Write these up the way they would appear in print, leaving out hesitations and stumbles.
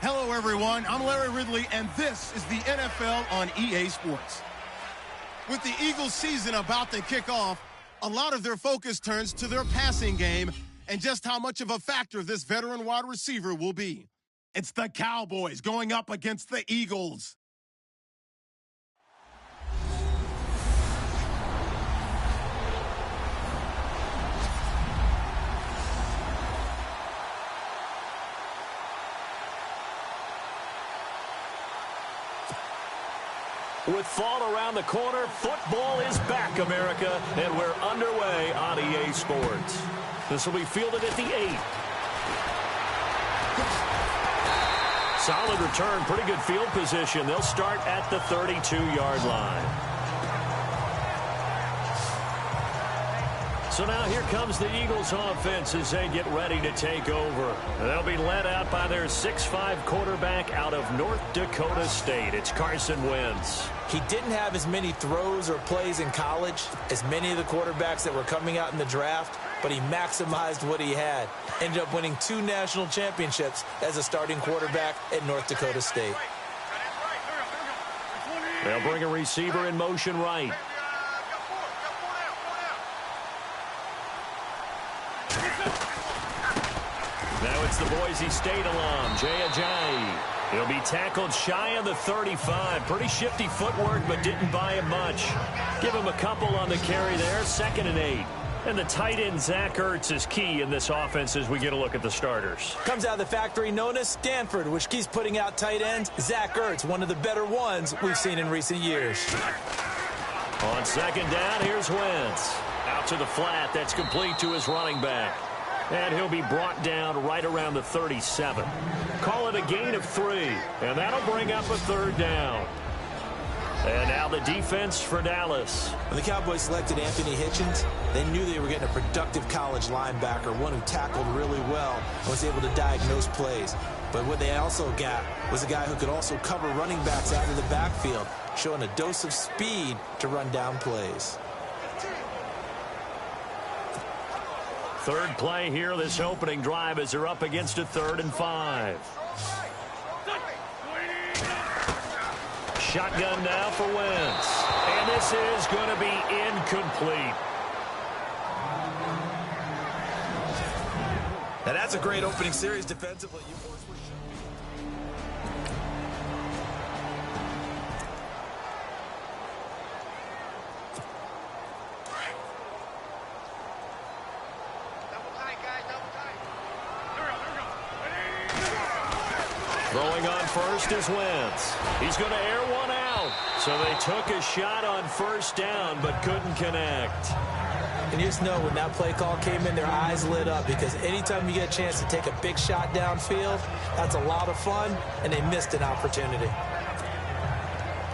Hello, everyone. I'm Larry Ridley, and this is the NFL on EA Sports. With the Eagles season about to kick off, a lot of their focus turns to their passing game and just how much of a factor this veteran wide receiver will be. It's the Cowboys going up against the Eagles. With fall around the corner, football is back, America, and we're underway on EA Sports. This will be fielded at the 8. Solid return, pretty good field position. They'll start at the 32-yard line. So now here comes the Eagles offense as they get ready to take over. They'll be led out by their 6'5" quarterback out of North Dakota State. It's Carson Wentz. He didn't have as many throws or plays in college as many of the quarterbacks that were coming out in the draft, but he maximized what he had. Ended up winning 2 national championships as a starting quarterback at North Dakota State. They'll bring a receiver in motion right. Now it's the Boise State alum, Jay Ajayi. He'll be tackled shy of the 35. Pretty shifty footwork, but didn't buy him much. Give him a couple on the carry there, 2nd and 8. And the tight end, Zach Ertz, is key in this offense as we get a look at the starters. Comes out of the factory known as Stanford, which keeps putting out tight ends. Zach Ertz, one of the better ones we've seen in recent years. On 2nd down, here's Wentz. Out to the flat, that's complete to his running back. And he'll be brought down right around the 37. Call it a gain of 3, and that'll bring up a 3rd down. And now the defense for Dallas. When the Cowboys selected Anthony Hitchens, they knew they were getting a productive college linebacker, one who tackled really well and was able to diagnose plays. But what they also got was a guy who could also cover running backs out of the backfield, showing a dose of speed to run down plays. Third play here, this opening drive, as they're up against a 3rd and 5. Shotgun now for Wentz. And this is going to be incomplete. Now that's a great opening series defensively. Throwing on first is Wentz. He's going to air one out. So they took a shot on 1st down, but couldn't connect. And you just know when that play call came in, their eyes lit up, because anytime you get a chance to take a big shot downfield, that's a lot of fun, and they missed an opportunity.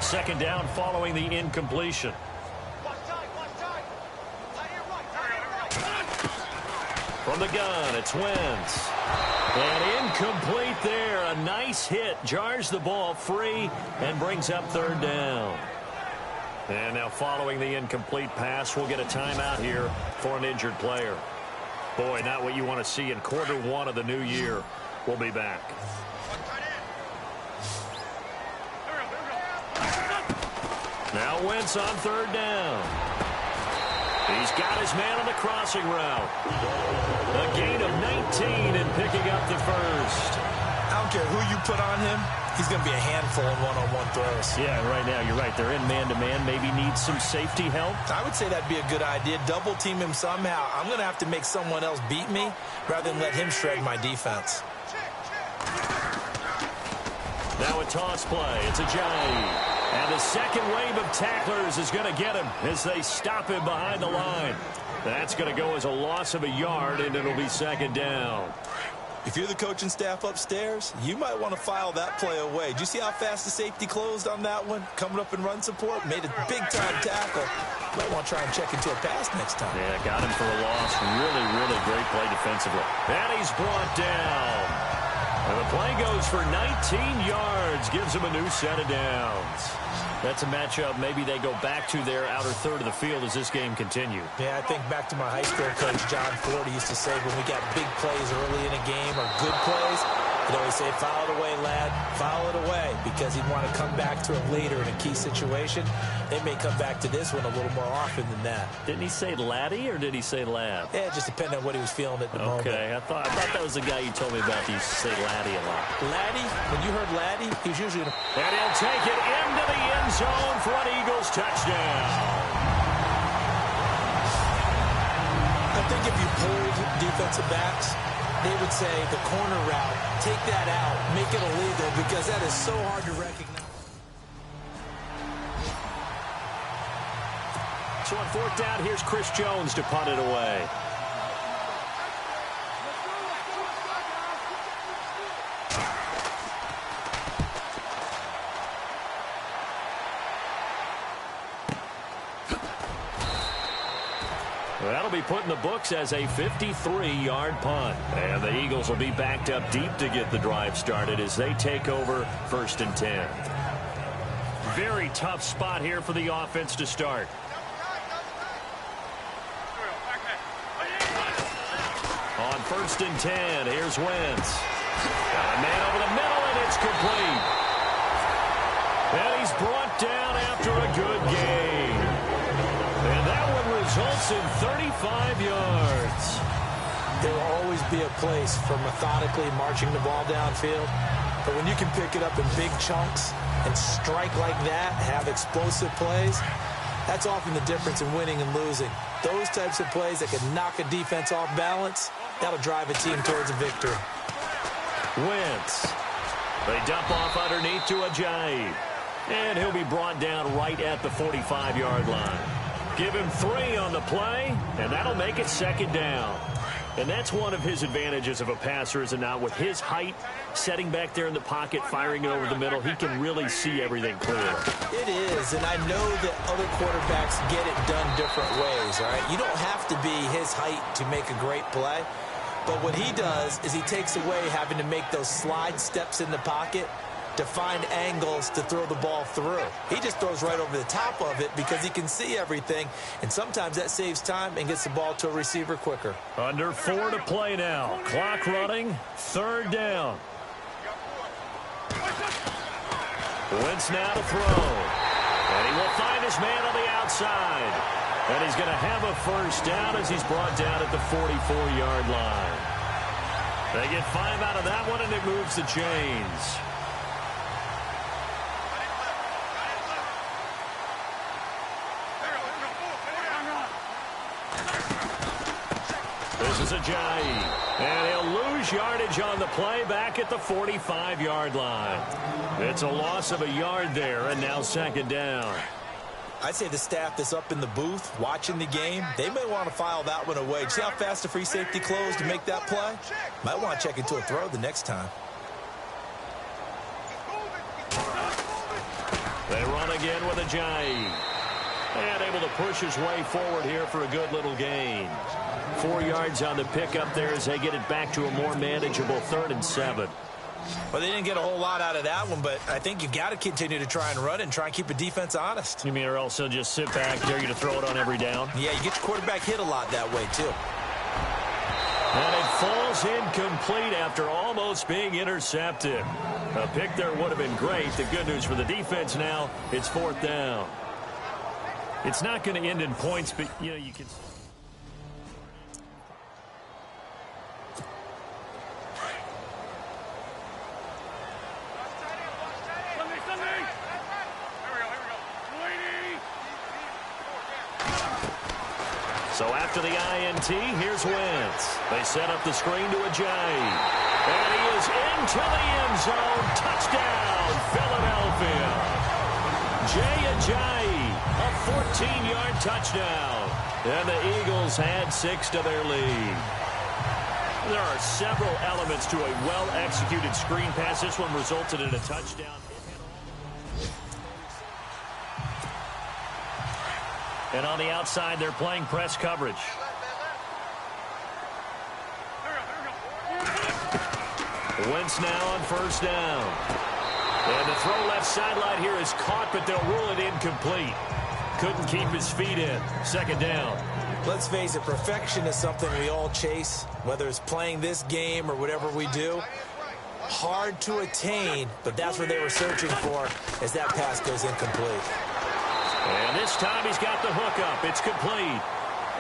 2nd down following the incompletion. From the gun, it's Wentz. And incomplete there. A nice hit. Jars the ball free and brings up 3rd down. And now following the incomplete pass, we'll get a timeout here for an injured player. Boy, not what you want to see in quarter 1 of the new year. We'll be back. Now Wentz on 3rd down. He's got his man on the crossing route. A gain of 19 and picking up the first. I don't care who you put on him. He's going to be a handful in one-on-one throws. Yeah, right now, you're right. They're in man-to-man. Maybe needs some safety help. I would say that'd be a good idea. Double team him somehow. I'm going to have to make someone else beat me rather than let him shred my defense. Now a toss play. It's a Ajayi. And the second wave of tacklers is going to get him as they stop him behind the line. That's going to go as a loss of a yard, and it'll be second down. If you're the coaching staff upstairs, you might want to file that play away. Do you see how fast the safety closed on that one? Coming up in run support, made a big-time tackle. Might want to try and check into a pass next time. Yeah, got him for a loss. Really, really great play defensively. And he's brought down. And the play goes for 19 yards, gives him a new set of downs. That's a matchup maybe they go back to their outer third of the field as this game continues. Yeah, I think back to my high school coach, John Ford, used to say when we got big plays early in a game or good plays, he'd always say, file it away, lad, file it away, because he'd want to come back to it later in a key situation. They may come back to this one a little more often than that. Didn't he say laddie or did he say lad? Yeah, it just depended on what he was feeling at the moment. Okay, I thought that was the guy you told me about. He used to say laddie a lot. Laddie, when you heard laddie, he was usually in a... And he'll take it into the end zone for an Eagles touchdown. I think if you pulled defensive backs, they would say the corner route, take that out, make it illegal, because that is so hard to recognize. So on fourth down, here's Chris Jones to punt it away. That'll be put in the books as a 53-yard punt. And the Eagles will be backed up deep to get the drive started as they take over 1st and 10. Very tough spot here for the offense to start. On 1st and 10, here's Wentz. Got a man over the middle, and it's complete. And he's brought down after a good game. And that one results in 35 yards. There will always be a place for methodically marching the ball downfield. But when you can pick it up in big chunks and strike like that, have explosive plays, that's often the difference in winning and losing. Those types of plays that can knock a defense off balance, that'll drive a team towards a victory. Wentz. They dump off underneath to Ajayi. And he'll be brought down right at the 45-yard line. Give him 3 on the play, and that'll make it second down. And that's one of his advantages of a passer, is it not? With his height, setting back there in the pocket, firing it over the middle, he can really see everything clearly. It is, and I know that other quarterbacks get it done different ways, all right? You don't have to be his height to make a great play. But what he does is he takes away having to make those slide steps in the pocket to find angles to throw the ball through. He just throws right over the top of it because he can see everything, and sometimes that saves time and gets the ball to a receiver quicker. Under 4 to play now. Clock running. 3rd down. Wentz now to throw. And he will find his man on the outside. And he's going to have a first down as he's brought down at the 44-yard line. They get 5 out of that one, and it moves the chains. This is Ajayi, and he'll lose yardage on the play back at the 45-yard line. It's a loss of a yard there, and now second down. I'd say the staff that's up in the booth watching the game, they may want to file that one away. See how fast the free safety closed to make that play? Might want to check into a throw the next time. They run again with Ajayi. And able to push his way forward here for a good little gain. 4 yards on the pickup there as they get it back to a more manageable 3rd and 7. Well, they didn't get a whole lot out of that one, but I think you've got to continue to try and run and try and keep a defense honest. You mean, or else they'll just sit back, dare you to throw it on every down? Yeah, you get your quarterback hit a lot that way, too. And it falls incomplete after almost being intercepted. A pick there would have been great. The good news for the defense now, it's 4th down. It's not going to end in points, but, you know, you can... So after the INT, here's Wentz. They set up the screen to Ajayi. And he is into the end zone. Touchdown, Philadelphia. Jay Ajayi, a 14-yard touchdown. And the Eagles had 6 to their lead. There are several elements to a well-executed screen pass. This one resulted in a touchdown. And on the outside, they're playing press coverage. Wentz now on first down. And the throw left sideline here is caught, but they'll rule it incomplete. Couldn't keep his feet in. Second down. Let's face it, perfection is something we all chase, whether it's playing this game or whatever we do. Hard to attain, but that's what they were searching for as that pass goes incomplete. And this time he's got the hook up. It's complete.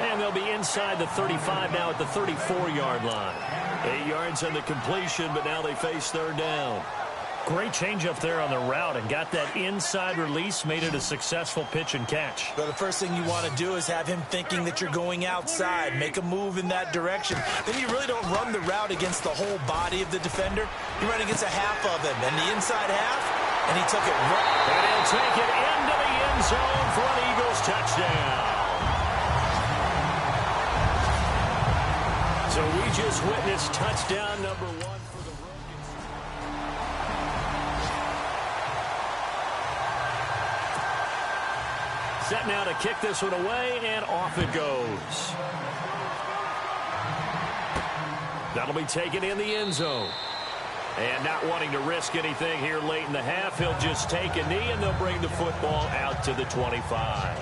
And they'll be inside the 35 now at the 34-yard line. 8 yards on the completion, but now they face third down. Great change up there on the route and got that inside release, made it a successful pitch and catch. But the first thing you want to do is have him thinking that you're going outside, make a move in that direction. Then you really don't run the route against the whole body of the defender. You run against a half of him, and the inside half, and he took it right. And he'll take it into the end zone for an Eagles touchdown. So we just witnessed touchdown number 1 for the Rockets. Set now to kick this one away, and off it goes. That'll be taken in the end zone. And not wanting to risk anything here late in the half, he'll just take a knee, and they'll bring the football out to the 25.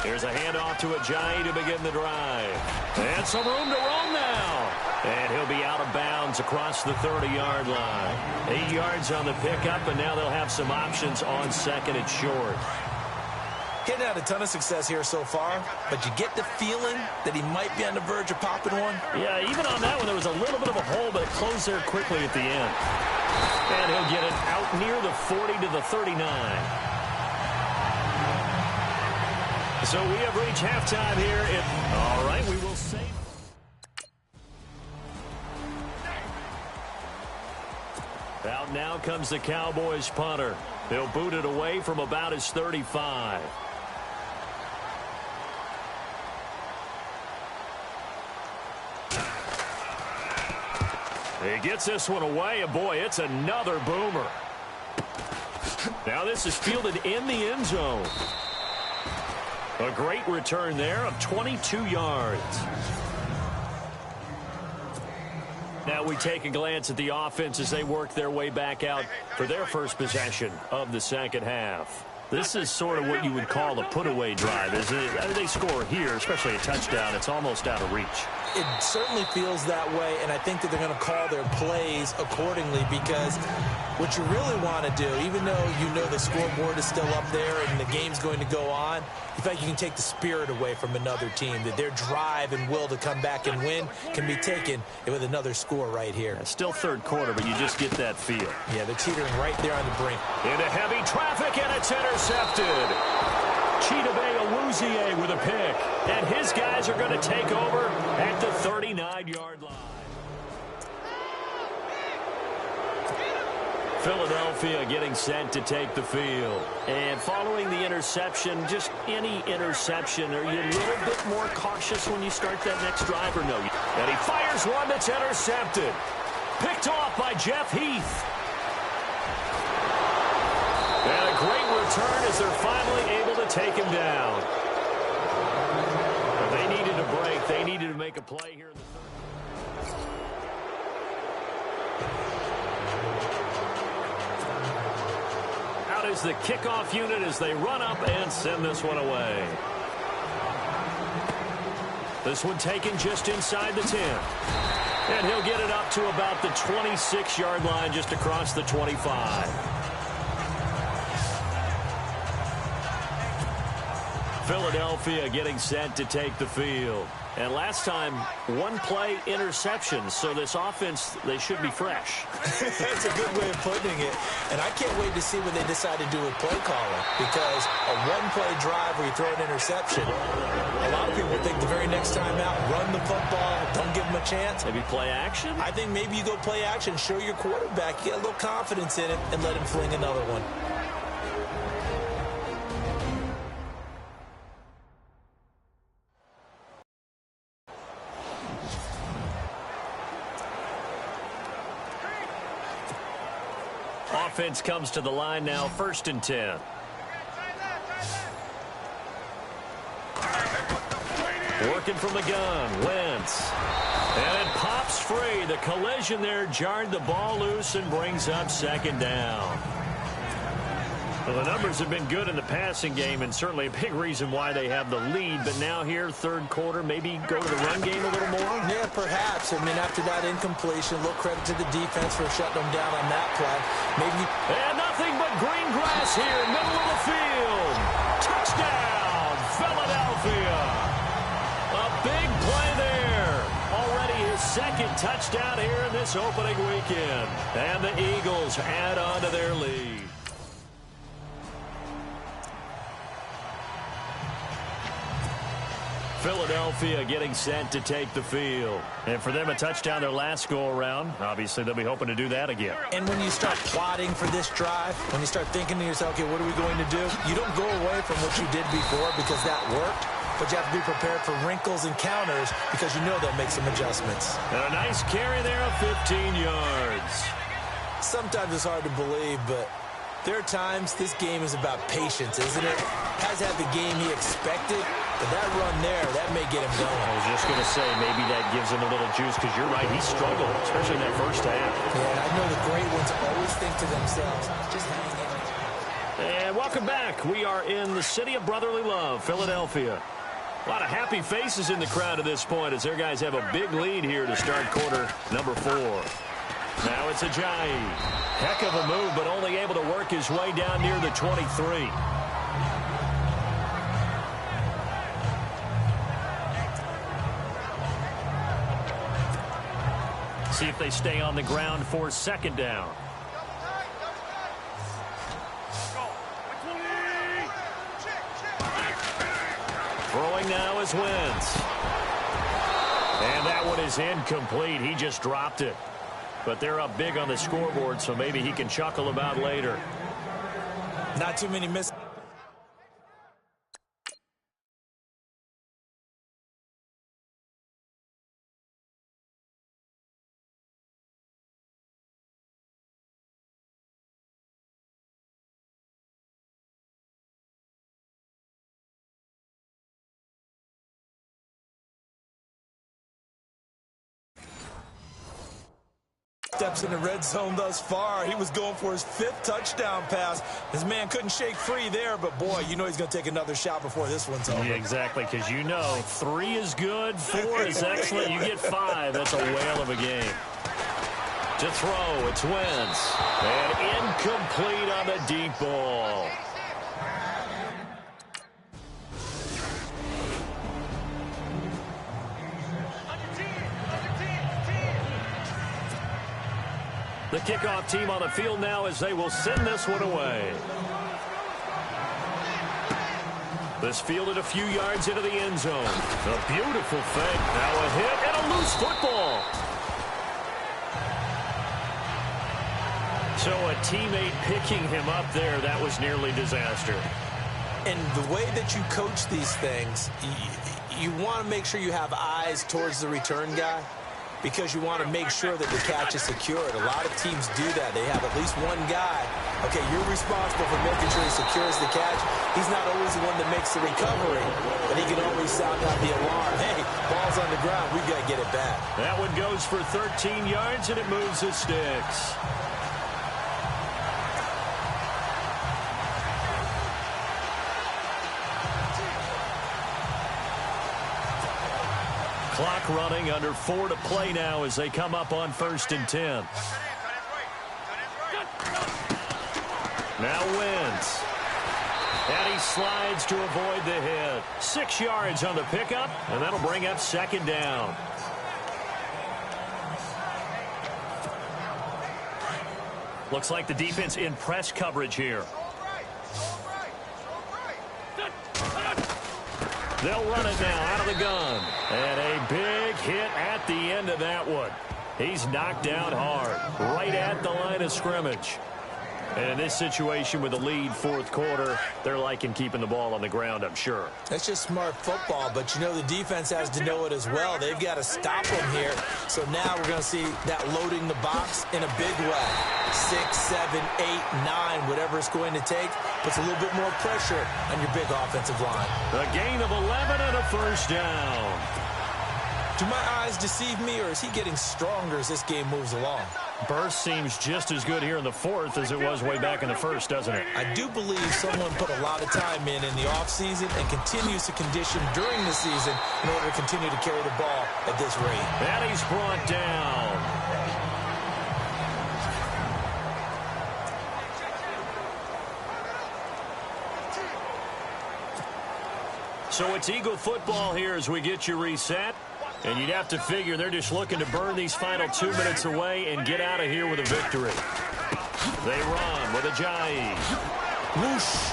Here's a handoff to Ajayi to begin the drive. And some room to roam now. And he'll be out of bounds across the 30-yard line. 8 yards on the pickup, and now they'll have some options on second and short. Getting had a ton of success here so far, but you get the feeling that he might be on the verge of popping one. Yeah, even on that one, there was a little bit of a hole, but it closed there quickly at the end. And he'll get it out near the 40 to the 39. So we have reached halftime here. All right, we will save. Out now comes the Cowboys punter. He'll boot it away from about his 35. He gets this one away, and boy, it's another boomer. Now this is fielded in the end zone. A great return there of 22 yards. Now we take a glance at the offense as they work their way back out for their first possession of the second half. This is sort of what you would call a put-away drive, isn't it? They score here, especially a touchdown. It's almost out of reach. It certainly feels that way, and I think that they're going to call their plays accordingly, because what you really want to do, even though you know the scoreboard is still up there and the game's going to go on, you feel like you can take the spirit away from another team, that their drive and will to come back and win can be taken with another score right here. Yeah, still third quarter, but you just get that feel. Yeah, they're teetering right there on the brink. Into heavy traffic, and it's intercepted. Chidobe Awuzie with a pick, and his guys are going to take over at the 39-yard line. Philadelphia getting set to take the field. And following the interception, just any interception, are you a little bit more cautious when you start that next drive or no? And he fires one that's intercepted. Picked off by Jeff Heath. And a great return as they're finally able to take him down. But they needed a break They needed to make a play here in the third. Out is the kickoff unit as they run up and send this one away. This one taken just inside the 10. And he'll get it up to about the 26-yard line, just across the 25. Philadelphia getting set to take the field. And last time, one-play interception. So this offense, they should be fresh. That's a good way of putting it. And I can't wait to see what they decide to do with play calling. Because a one-play drive where you throw an interception, a lot of people think the very next time out, run the football, don't give them a chance. Maybe play action? I think maybe you go play action, show your quarterback, get a little confidence in it, and let him fling another one. Offense comes to the line now, 1st and 10. Working from the gun, Wentz. And it pops free. The collision there jarred the ball loose and brings up 2nd down. Well, the numbers have been good in the passing game, and certainly a big reason why they have the lead. But now here, 3rd quarter, maybe go to the run game a little more? Yeah, perhaps. I mean, after that incompletion, a little credit to the defense for shutting them down on that play. Maybe. And nothing but green grass here, middle of the field. Touchdown, Philadelphia. A big play there. Already his 2nd touchdown here in this opening weekend. And the Eagles add on to their lead. Philadelphia getting set to take the field. And for them, a touchdown their last go-around. Obviously, they'll be hoping to do that again. And when you start plotting for this drive, when you start thinking to yourself, okay, what are we going to do? You don't go away from what you did before because that worked. But you have to be prepared for wrinkles and counters because you know they'll make some adjustments. And a nice carry there of 15 yards. Sometimes it's hard to believe, but there are times this game is about patience, isn't it? Has had the game he expected, but that run there, that may get him going. I was just going to say, maybe that gives him a little juice, because you're right, he struggled, especially in that first half. Yeah, and I know the great ones always think to themselves, just hang in. And welcome back. We are in the city of brotherly love, Philadelphia. A lot of happy faces in the crowd at this point as their guys have a big lead here to start quarter number 4. Now it's Ajayi. Heck of a move, but only able to work his way down near the 23. See if they stay on the ground for 2nd down. Throwing now is Wentz. And that one is incomplete. He just dropped it. But they're up big on the scoreboard, so maybe he can chuckle about later. Not too many misses. Steps in the red zone thus far. He was going for his 5th touchdown pass. His man couldn't shake free there, but boy, you know he's going to take another shot before this one's over. Yeah, exactly, because you know 3 is good, 4 is excellent. You get 5. That's a whale of a game. To throw, it's Wentz. And incomplete on the deep ball. The kickoff team on the field now as they will send this one away. This fielded a few yards into the end zone. A beautiful fake. Now a hit and a loose football. So a teammate picking him up there, that was nearly disaster. And the way that you coach these things, you want to make sure you have eyes towards the return guy, because you want to make sure that the catch is secured. A lot of teams do that. They have at least one guy. Okay, you're responsible for making sure he secures the catch. He's not always the one that makes the recovery, but he can always sound out the alarm. Hey, ball's on the ground. We've got to get it back. That one goes for 13 yards, and it moves the sticks. Clock running, under 4 to play now as they come up on 1st and 10. Now Wentz. And he slides to avoid the hit. 6 yards on the pickup, and that'll bring up 2nd down. Looks like the defense in press coverage here. They'll run it now out of the gun. And a big hit at the end of that one. He's knocked down hard, right at the line of scrimmage. And in this situation with the lead 4th quarter, they're liking keeping the ball on the ground, I'm sure. That's just smart football, but you know the defense has to know it as well. They've got to stop them here. So now we're going to see that loading the box in a big way. 6, 7, 8, 9, whatever it's going to take, puts a little bit more pressure on your big offensive line. A gain of 11 and a 1st down. Do my eyes deceive me, or is he getting stronger as this game moves along? Burst seems just as good here in the 4th as it was way back in the 1st, doesn't it? I do believe someone put a lot of time in the offseason and continues to condition during the season in order to continue to carry the ball at this rate. And he's brought down. So it's Eagle football here as we get you reset. And you'd have to figure they're just looking to burn these final 2 minutes away and get out of here with a victory. They run with Ajayi. Whoosh.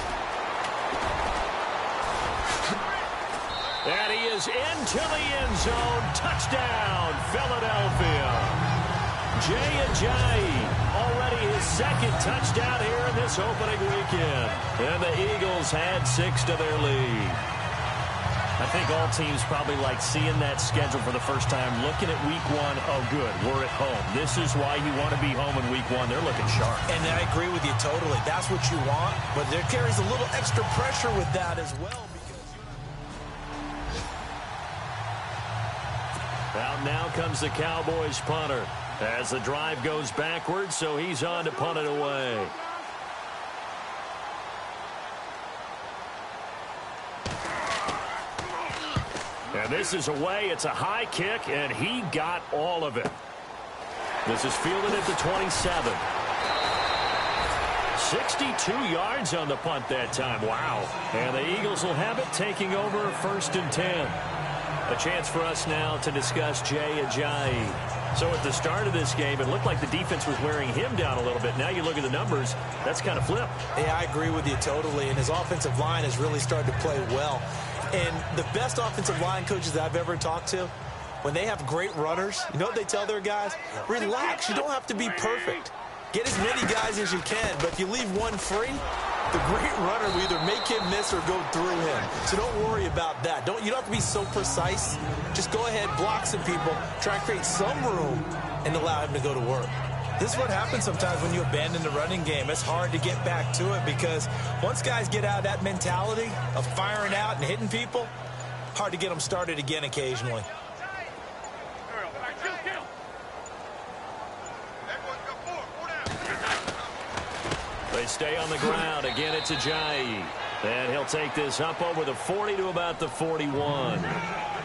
And he is into the end zone. Touchdown, Philadelphia. Jay Ajayi, already his 2nd touchdown here in this opening weekend. And the Eagles had 6 to their lead. I think all teams probably like seeing that schedule for the first time, looking at week 1. Oh, good, we're at home. This is why you want to be home in week 1. They're looking sharp. And I agree with you totally. That's what you want, but there carries a little extra pressure with that as well. Out now comes the Cowboys punter as the drive goes backwards, so he's on to punt it away. And this is away. It's a high kick, and he got all of it. This is fielded at the 27. 62 yards on the punt that time. Wow. And the Eagles will have it, taking over 1st and 10. A chance for us now to discuss Jay Ajayi. So at the start of this game, it looked like the defense was wearing him down a little bit. Now you look at the numbers, that's kind of flipped. Yeah, I agree with you totally. And his offensive line has really started to play well. And the best offensive line coaches that I've ever talked to, when they have great runners, you know what they tell their guys? Relax. You don't have to be perfect. Get as many guys as you can, but if you leave one free, the great runner will either make him miss or go through him. So don't worry about that. You don't have to be so precise. Just go ahead, block some people, try and create some room, and allow him to go to work. This is what happens sometimes when you abandon the running game. It's hard to get back to it because once guys get out of that mentality of firing out and hitting people, hard to get them started again occasionally. They stay on the ground. Again, it's Ajayi. And he'll take this up over the 40 to about the 41.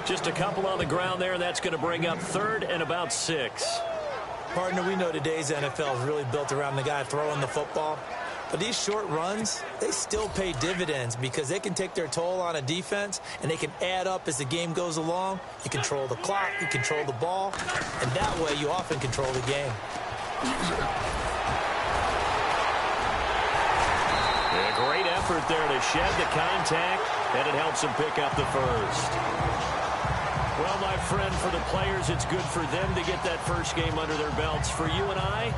Just a couple on the ground there, and that's going to bring up 3rd and about 6. Partner, we know today's NFL is really built around the guy throwing the football. But these short runs, they still pay dividends because they can take their toll on a defense, and they can add up as the game goes along. You control the clock, you control the ball, and that way you often control the game. A great effort there to shed the contact, and it helps him pick up the 1st. Well, my friend, for the players, it's good for them to get that first game under their belts. For you and I,